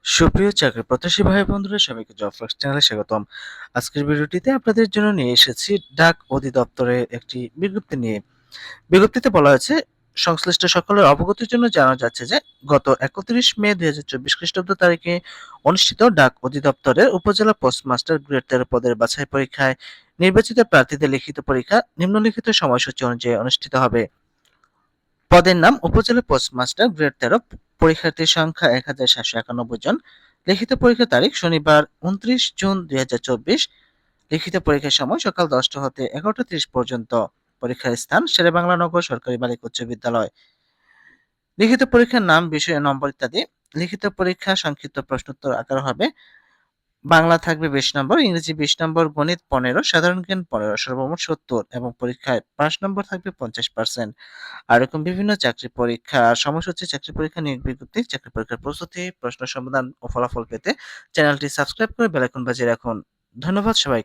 সুপ্রিয় চাকরি প্রত্যাশী ভাই বন্ধুরা, সবাইকে জব ফার্স্ট চ্যানেলে স্বাগতম। আজকের ভিডিওটিতে আপনাদের জন্য নিয়ে এসেছি ডাক অধিদপ্তরের একটি বিজ্ঞপ্তি নিয়ে। বিজ্ঞপ্তিতে বলা হয়েছে, সংশ্লিষ্ট সকলের অবগতির জন্য জানা যাচ্ছে যে গত 31 মে 2024 খ্রিস্টাব্দ তারিখে অনুষ্ঠিত ডাক অধিদপ্তরের উপজেলা পোস্টমাস্টার গ্রেড 13 পদের বাছাই পরীক্ষায় নির্বাচিত প্রার্থীদের লিখিত পরীক্ষা নিম্নলিখিত সময়সূচি অনুযায়ী অনুষ্ঠিত হবে। পদের নাম উপজেলা পোস্টমাস্টার গ্রেড 13। পরীক্ষার্থীর সংখ্যা 1791 জন। লিখিত পরীক্ষার তারিখ শনিবার 29 জুন 2024। লিখিত পরীক্ষার সময় সকাল 10টা হতে 11টা 30 পর্যন্ত। পরীক্ষার স্থান শেরেবাংলা নগর সরকারি বালিকা উচ্চ বিদ্যালয়। লিখিত পরীক্ষার নাম, বিষয়, নম্বর ইত্যাদি। লিখিত পরীক্ষা সংক্ষিপ্ত প্রশ্নোত্তর আকার হবে। বাংলা থাকবে 20 নম্বর, ইংরেজি 20 নম্বর, গণিত 15, সাধারণ জ্ঞান 15, সর্বমোট 70 এবং পরীক্ষায় পাস নম্বর থাকবে 50%। আর এরকম বিভিন্ন চাকরি পরীক্ষা সময়সূচি, চাকরি পরীক্ষা নিয়োগ বিজ্ঞপ্তি, চাকরি পরীক্ষার প্রস্তুতি, প্রশ্ন সমাধান ও ফলাফল পেতে চ্যানেলটি সাবস্ক্রাইব করে বেল আইকন বাজিয়ে রাখুন। ধন্যবাদ সবাইকে।